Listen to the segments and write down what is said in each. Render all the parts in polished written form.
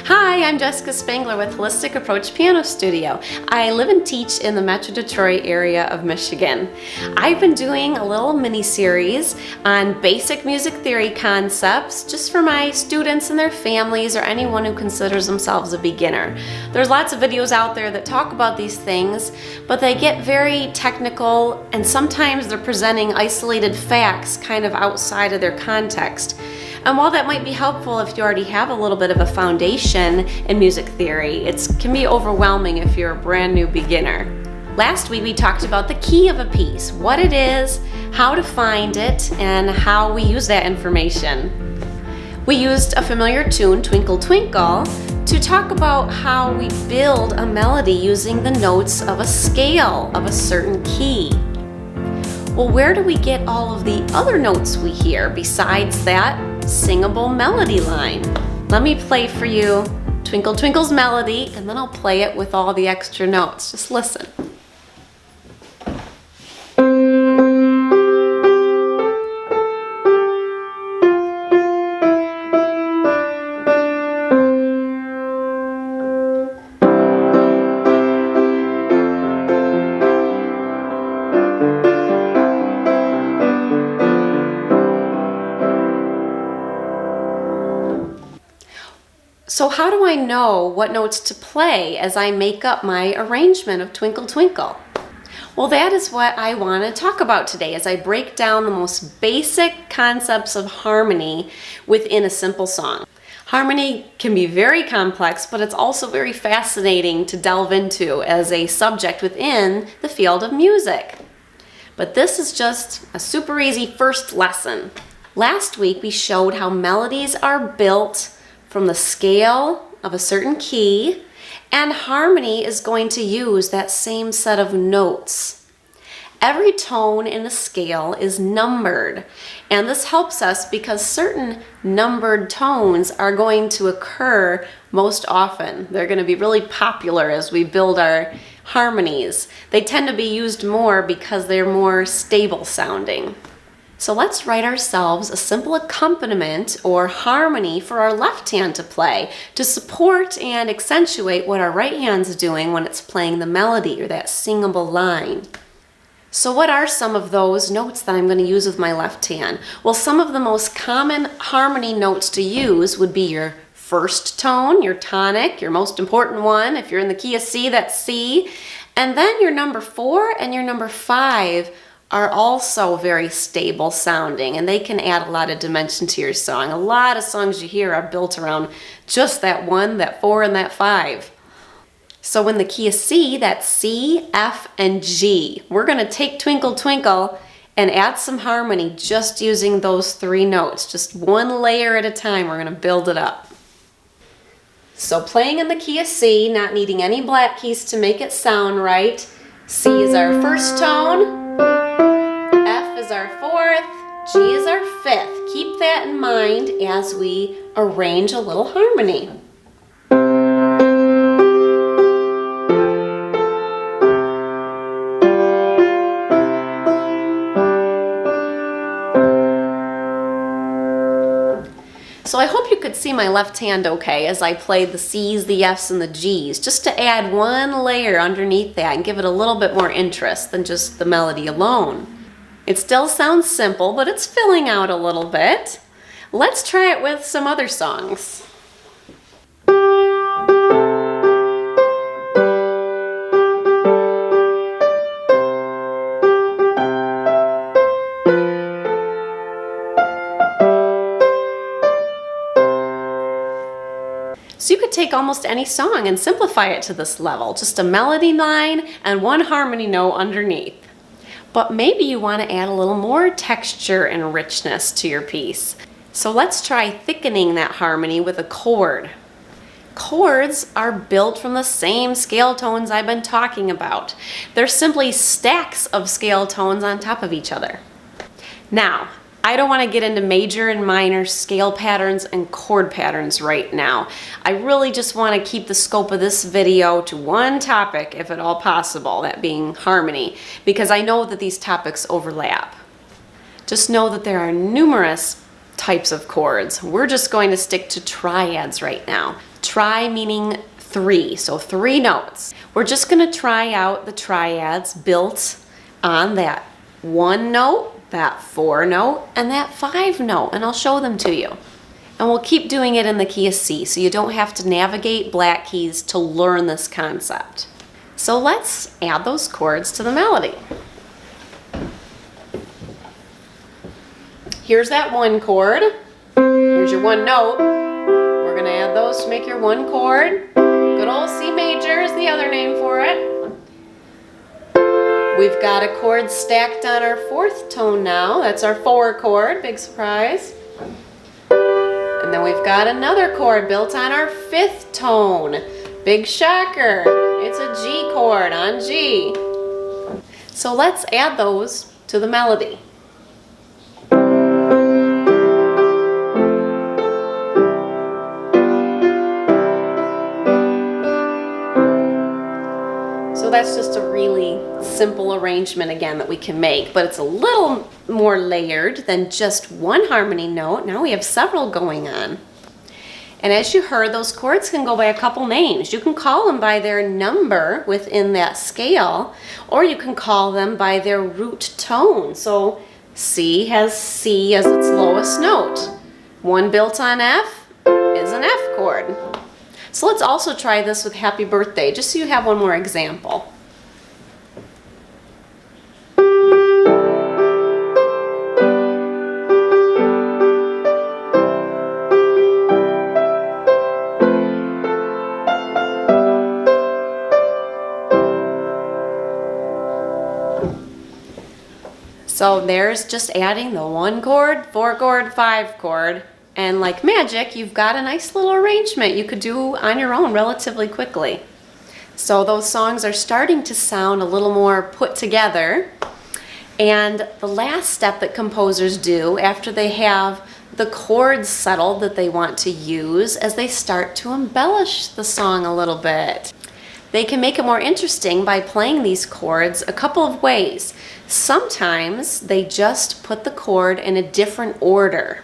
Hi, I'm Jessica Spangler with Holistic Approach Piano Studio. I live and teach in the Metro Detroit area of Michigan. I've been doing a little mini-series on basic music theory concepts just for my students and their families or anyone who considers themselves a beginner. There's lots of videos out there that talk about these things, but they get very technical and sometimes they're presenting isolated facts kind of outside of their context. And while that might be helpful if you already have a little bit of a foundation in music theory, it can be overwhelming if you're a brand new beginner. Last week we talked about the key of a piece, what it is, how to find it, and how we use that information. We used a familiar tune, Twinkle Twinkle, to talk about how we build a melody using the notes of a scale of a certain key. Well, where do we get all of the other notes we hear besides that singable melody line? Let me play for you Twinkle Twinkle's melody, and then I'll play it with all the extra notes. Just listen. So how do I know what notes to play as I make up my arrangement of Twinkle Twinkle? Well, that is what I want to talk about today as I break down the most basic concepts of harmony within a simple song. Harmony can be very complex, but it's also very fascinating to delve into as a subject within the field of music. But this is just a super easy first lesson. Last week we showed how melodies are built from the scale of a certain key, and harmony is going to use that same set of notes. Every tone in the scale is numbered, and this helps us because certain numbered tones are going to occur most often. They're going to be really popular as we build our harmonies. They tend to be used more because they're more stable sounding. So let's write ourselves a simple accompaniment or harmony for our left hand to play to support and accentuate what our right hand's doing when it's playing the melody or that singable line. So what are some of those notes that I'm going to use with my left hand? Well, some of the most common harmony notes to use would be your first tone, your tonic, your most important one. If you're in the key of C, that's C. And then your number 4 and your number 5 are also very stable sounding, and they can add a lot of dimension to your song. A lot of songs you hear are built around just that 1, that 4, and that 5. So in the key of C, that's C, F, and G. We're going to take Twinkle Twinkle and add some harmony just using those 3 notes. Just one layer at a time, we're going to build it up. So playing in the key of C, not needing any black keys to make it sound right. C is our first tone. F is our 4th, G is our 5th. Keep that in mind as we arrange a little harmony. So I hope you could see my left hand okay as I played the C's, the F's, and the G's, just to add one layer underneath that and give it a little bit more interest than just the melody alone. It still sounds simple, but it's filling out a little bit. Let's try it with some other songs. So you could take almost any song and simplify it to this level, just a melody line and one harmony note underneath. But maybe you want to add a little more texture and richness to your piece. So let's try thickening that harmony with a chord. Chords are built from the same scale tones I've been talking about. They're simply stacks of scale tones on top of each other. Now, I don't want to get into major and minor scale patterns and chord patterns right now. I really just want to keep the scope of this video to one topic, if at all possible, that being harmony, because I know that these topics overlap. Just know that there are numerous types of chords. We're just going to stick to triads right now. Tri meaning three, so 3 notes. We're just going to try out the triads built on that 1 note, that 4 note, and that 5 note, and I'll show them to you. And we'll keep doing it in the key of C, so you don't have to navigate black keys to learn this concept. So let's add those chords to the melody. Here's that 1 chord. Here's your 1 note. We're going to add those to make your 1 chord. Good old C major is the other name for it. We've got a chord stacked on our 4th tone now. That's our 4 chord, big surprise. And then we've got another chord built on our 5th tone. Big shocker. It's a G chord on G. So let's add those to the melody. So that's just a really simple arrangement again that we can make, but it's a little more layered than just 1 harmony note. Now we have several going on. And as you heard, those chords can go by a couple names. You can call them by their number within that scale, or you can call them by their root tone. So C has C as its lowest note. 1 built on F is an F chord. So let's also try this with Happy Birthday, just so you have one more example. So there's just adding the 1 chord, 4 chord, 5 chord, and like magic, you've got a nice little arrangement you could do on your own relatively quickly. So those songs are starting to sound a little more put together. And the last step that composers do after they have the chords settled that they want to use is they start to embellish the song a little bit. They can make it more interesting by playing these chords a couple of ways. Sometimes they just put the chord in a different order.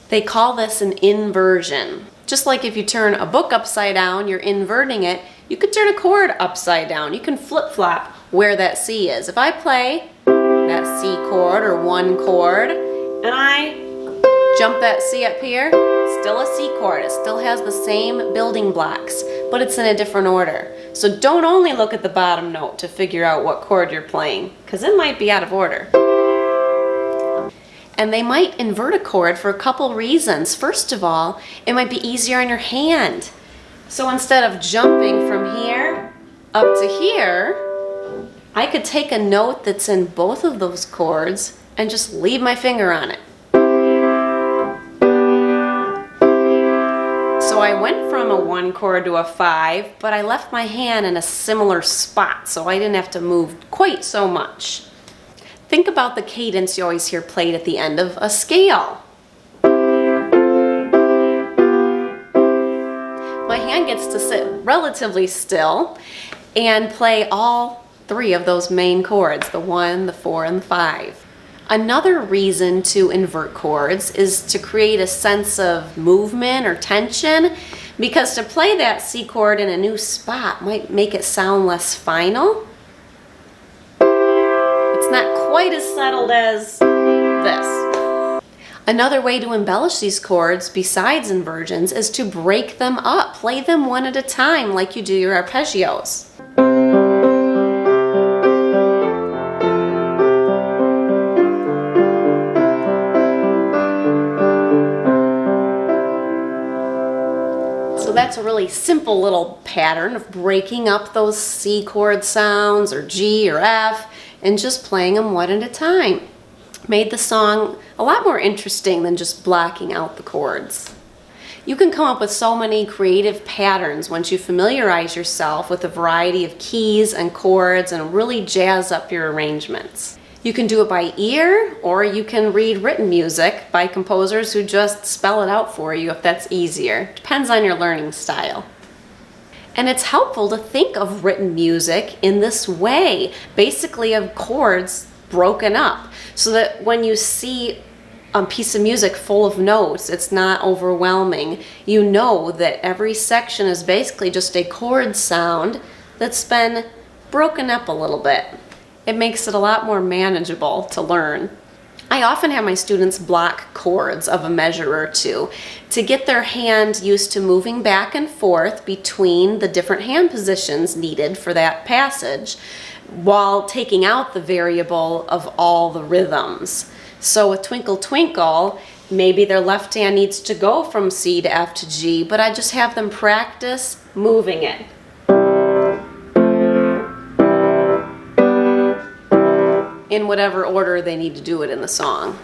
They call this an inversion. Just like if you turn a book upside down, you're inverting it. You could turn a chord upside down. You can flip-flop where that C is. If I play that C chord or 1 chord, and I jump that C up here, still a C chord. It still has the same building blocks, but it's in a different order. So don't only look at the bottom note to figure out what chord you're playing, because it might be out of order. And they might invert a chord for a couple reasons. First of all, it might be easier on your hand. So instead of jumping from here up to here, I could take a note that's in both of those chords and just leave my finger on it. So I went from a 1 chord to a 5, but I left my hand in a similar spot, so I didn't have to move quite so much. Think about the cadence you always hear played at the end of a scale. My hand gets to sit relatively still and play all 3 of those main chords, the 1, the 4, and the 5. Another reason to invert chords is to create a sense of movement or tension, because to play that C chord in a new spot might make it sound less final. It's not quite as settled as this. Another way to embellish these chords besides inversions is to break them up. Play them one at a time like you do your arpeggios. So that's a really simple little pattern of breaking up those C chord sounds or G or F and just playing them one at a time. Made the song a lot more interesting than just blocking out the chords. You can come up with so many creative patterns once you familiarize yourself with a variety of keys and chords and really jazz up your arrangements. You can do it by ear, or you can read written music by composers who just spell it out for you if that's easier. Depends on your learning style. And it's helpful to think of written music in this way, basically of chords broken up, so that when you see a piece of music full of notes. It's not overwhelming. You know that every section is basically just a chord sound that's been broken up a little bit. It makes it a lot more manageable to learn. I often have my students block chords of a measure or two to get their hand used to moving back and forth between the different hand positions needed for that passage, while taking out the variable of all the rhythms. So with Twinkle Twinkle, maybe their left hand needs to go from C to F to G, but I just have them practice moving it. In whatever order they need to do it in the song.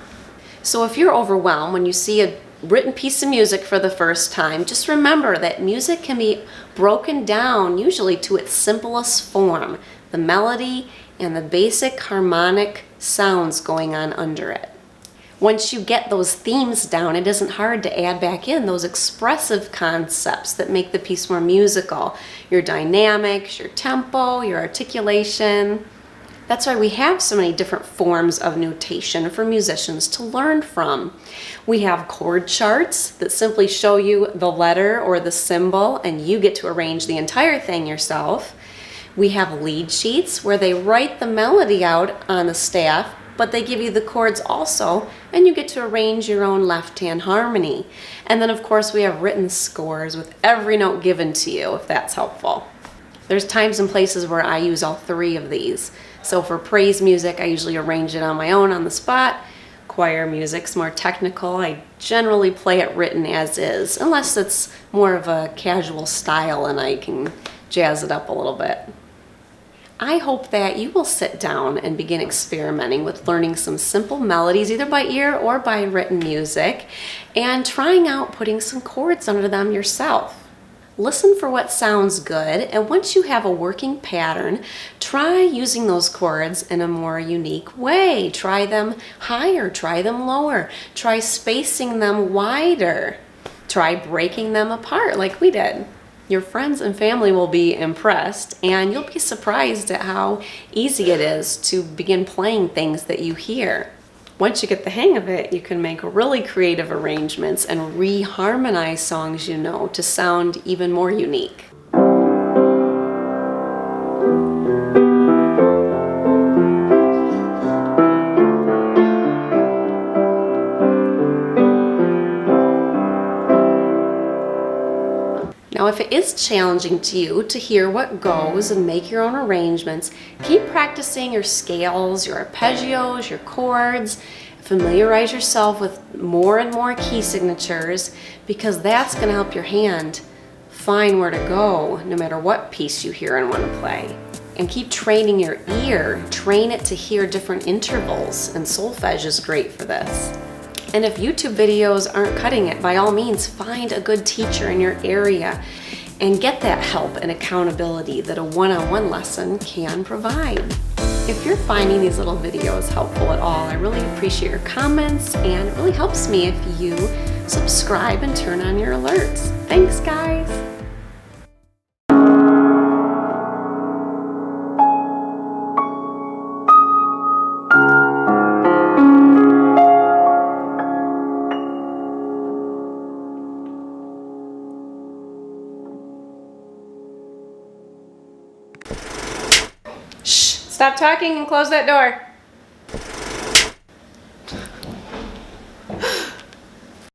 So if you're overwhelmed when you see a written piece of music for the first time, just remember that music can be broken down usually to its simplest form, the melody and the basic harmonic sounds going on under it. Once you get those themes down, it isn't hard to add back in those expressive concepts that make the piece more musical. Your dynamics, your tempo, your articulation. That's why we have so many different forms of notation for musicians to learn from. We have chord charts that simply show you the letter or the symbol, and you get to arrange the entire thing yourself. We have lead sheets where they write the melody out on the staff, but they give you the chords also, and you get to arrange your own left-hand harmony. And then of course we have written scores with every note given to you, if that's helpful. There's times and places where I use all three of these. So for praise music, I usually arrange it on my own on the spot. Choir music's more technical. I generally play it written as is, unless it's more of a casual style and I can jazz it up a little bit. I hope that you will sit down and begin experimenting with learning some simple melodies, either by ear or by written music, and trying out putting some chords under them yourself. Listen for what sounds good, and once you have a working pattern, try using those chords in a more unique way. Try them higher, try them lower, try spacing them wider, try breaking them apart like we did. Your friends and family will be impressed, and you'll be surprised at how easy it is to begin playing things that you hear. Once you get the hang of it, you can make really creative arrangements and re-harmonize songs you know to sound even more unique. Now, if it is challenging to you to hear what goes and make your own arrangements, keep practicing your scales, your arpeggios, your chords. Familiarize yourself with more and more key signatures, because that's going to help your hand find where to go no matter what piece you hear and want to play. And keep training your ear. Train it to hear different intervals, and solfege is great for this. And if YouTube videos aren't cutting it, by all means, find a good teacher in your area and get that help and accountability that a one-on-one lesson can provide. If you're finding these little videos helpful at all, I really appreciate your comments, and it really helps me if you subscribe and turn on your alerts. Thanks, guys. Stop talking and close that door.